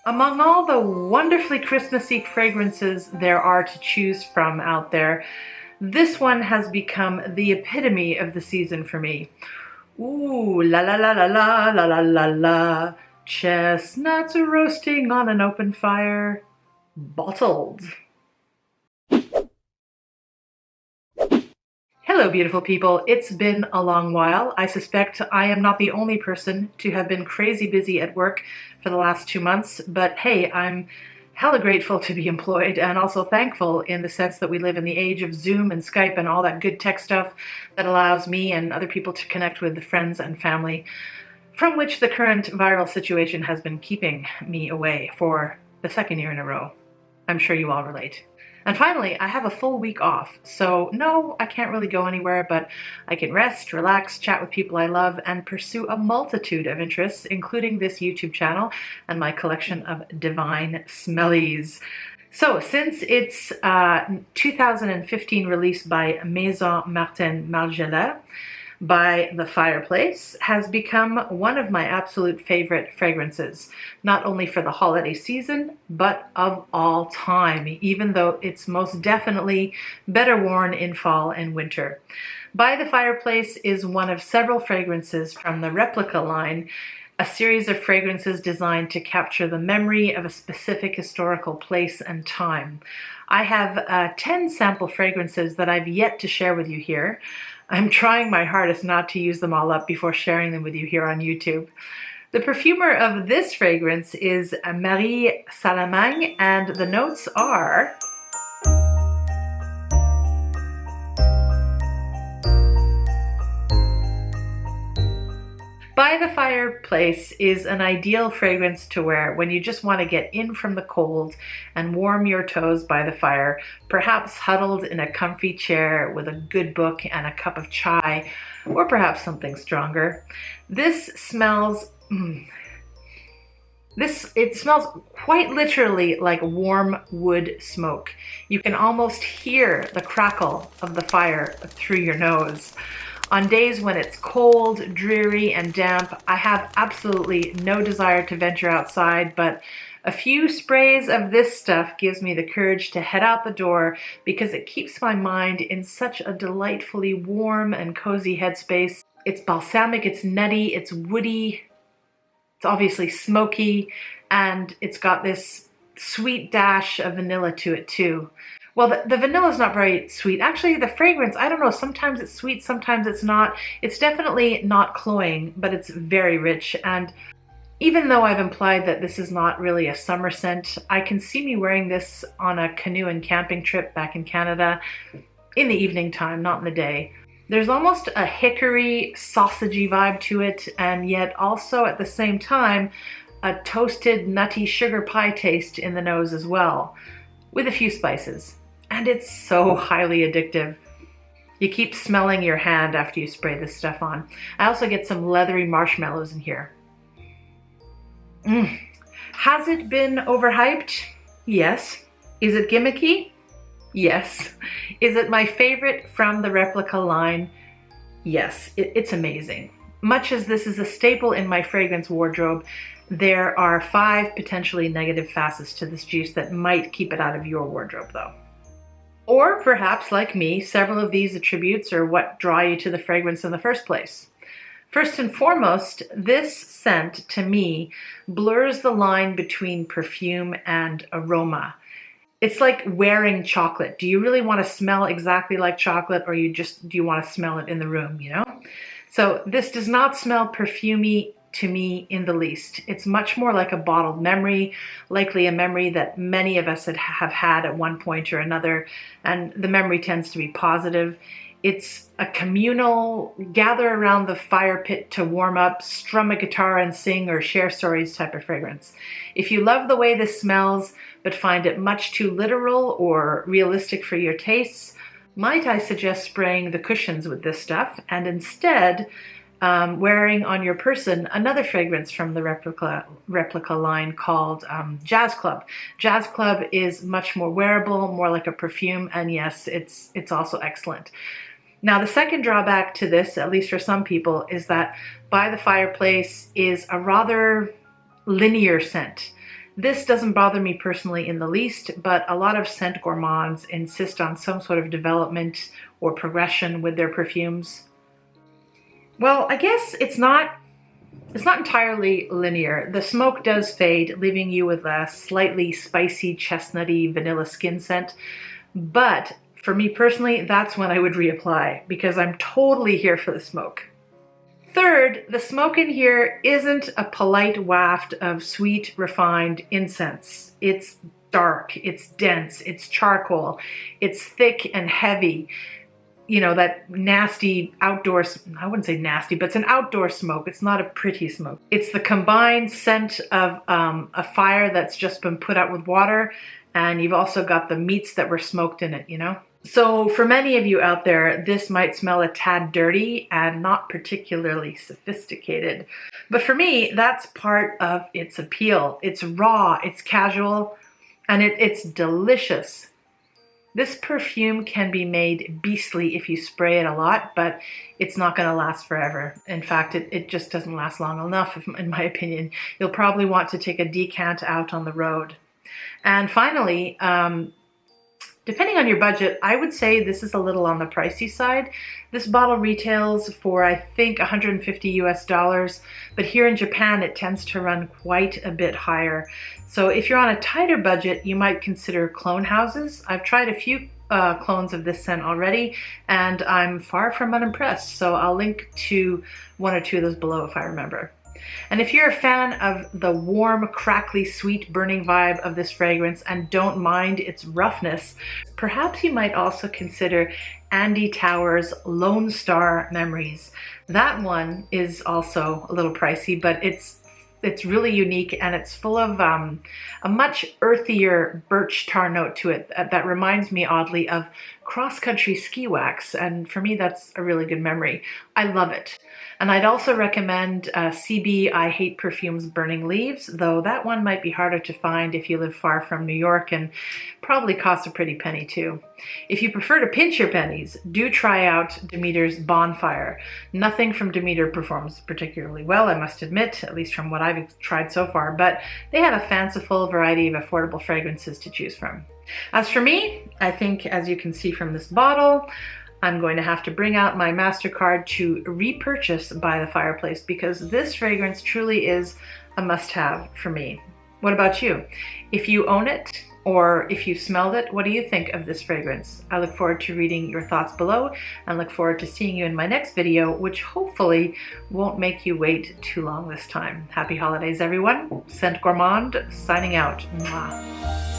Among all the wonderfully Christmassy fragrances there are to choose from out there, this one has become the epitome of the season for me. Ooh, la la la la la la la la la. Chestnuts roasting on an open fire. Bottled. Hello, beautiful people. It's been a long while. I suspect I am not the only person to have been crazy busy at work for the last 2 months, but hey, I'm hella grateful to be employed and also thankful in the sense that we live in the age of Zoom and Skype and all that good tech stuff that allows me and other people to connect with friends and family, from which the current viral situation has been keeping me away for the second year in a row. I'm sure you all relate. And finally, I have a full week off, so no, I can't really go anywhere, but I can rest, relax, chat with people I love, and pursue a multitude of interests, including this YouTube channel and my collection of divine smellies. So, since its 2015 release by Maison Margiela, by the Fireplace, has become one of my absolute favorite fragrances, not only for the holiday season, but of all time, even though it's most definitely better worn in fall and winter. By the Fireplace is one of several fragrances from the Replica line, a series of fragrances designed to capture the memory of a specific historical place and time. I have 10 sample fragrances that I've yet to share with you here. I'm trying my hardest not to use them all up before sharing them with you here on YouTube. The perfumer of this fragrance is Marie Salamagne, and the notes are By the Fireplace is an ideal fragrance to wear when you just want to get in from the cold and warm your toes by the fire, perhaps huddled in a comfy chair with a good book and a cup of chai, or perhaps something stronger. This smells, it smells quite literally like warm wood smoke. You can almost hear the crackle of the fire through your nose. On days when it's cold, dreary, and damp, I have absolutely no desire to venture outside, but a few sprays of this stuff gives me the courage to head out the door because it keeps my mind in such a delightfully warm and cozy headspace. It's balsamic, it's nutty, it's woody, it's obviously smoky, and it's got this sweet dash of vanilla to it too. Well, the vanilla is not very sweet. Actually, the fragrance, I don't know, sometimes it's sweet, sometimes it's not. It's definitely not cloying, but it's very rich. And even though I've implied that this is not really a summer scent, I can see me wearing this on a canoe and camping trip back in Canada in the evening time, not in the day. There's almost a hickory, sausagey vibe to it, and yet also at the same time, a toasted, nutty sugar pie taste in the nose as well, with a few spices. And it's so highly addictive. You keep smelling your hand after you spray this stuff on. I also get some leathery marshmallows in here. Has it been overhyped? Yes. Is it gimmicky? Yes. Is it my favorite from the Replica line? Yes, it's amazing. Much as this is a staple in my fragrance wardrobe, there are 5 potentially negative facets to this juice that might keep it out of your wardrobe though. Or perhaps, like me, several of these attributes are what draw you to the fragrance in the first place. First and foremost, this scent, to me, blurs the line between perfume and aroma. It's like wearing chocolate. Do you really want to smell exactly like chocolate, or do you want to smell it in the room, you know? So this does not smell perfumey to me in the least. It's much more like a bottled memory, likely a memory that many of us have had at one point or another, and the memory tends to be positive. It's a communal, gather around the fire pit to warm up, strum a guitar and sing or share stories type of fragrance. If you love the way this smells, but find it much too literal or realistic for your tastes, might I suggest spraying the cushions with this stuff and instead wearing on your person another fragrance from the Replica line called Jazz Club. Jazz Club is much more wearable, more like a perfume, and yes, it's also excellent. Now, the second drawback to this, at least for some people, is that By the Fireplace is a rather linear scent. This doesn't bother me personally in the least, but a lot of scent gourmands insist on some sort of development or progression with their perfumes. Well, I guess it's not entirely linear. The smoke does fade, leaving you with a slightly spicy, chestnutty, vanilla skin scent. But for me personally, that's when I would reapply because I'm totally here for the smoke. Third, the smoke in here isn't a polite waft of sweet, refined incense. It's dark, it's dense, it's charcoal, it's thick and heavy. You know, that nasty outdoor, I wouldn't say nasty, but it's an outdoor smoke. It's not a pretty smoke. It's the combined scent of a fire that's just been put out with water, and you've also got the meats that were smoked in it, you know? So for many of you out there, this might smell a tad dirty and not particularly sophisticated. But for me, that's part of its appeal. It's raw, it's casual, and it's delicious. This perfume can be made beastly if you spray it a lot, but it's not going to last forever. In fact, it just doesn't last long enough, in my opinion. You'll probably want to take a decant out on the road. And finally, depending on your budget, I would say this is a little on the pricey side. This bottle retails for, I think, $150 US, but here in Japan, it tends to run quite a bit higher. So if you're on a tighter budget, you might consider clone houses. I've tried a few clones of this scent already, and I'm far from unimpressed. So I'll link to one or two of those below if I remember. And if you're a fan of the warm, crackly, sweet, burning vibe of this fragrance and don't mind its roughness, perhaps you might also consider Andy Towers' Lone Star Memories. That one is also a little pricey, but it's really unique, and it's full of a much earthier birch tar note to it that reminds me oddly of cross-country ski wax, and for me that's a really good memory. I love it. And I'd also recommend CB I Hate Perfumes Burning Leaves, though that one might be harder to find if you live far from New York and probably costs a pretty penny too. If you prefer to pinch your pennies, do try out Demeter's Bonfire. Nothing from Demeter performs particularly well, I must admit, at least from what I've tried so far, but they have a fanciful variety of affordable fragrances to choose from. As for me, I think, as you can see from this bottle, I'm going to have to bring out my MasterCard to repurchase by the Fireplace because this fragrance truly is a must-have for me. What about you? If you own it or if you smelled it, what do you think of this fragrance? I look forward to reading your thoughts below and look forward to seeing you in my next video, which hopefully won't make you wait too long this time. Happy holidays, everyone. Scent Gourmand signing out. Mwah.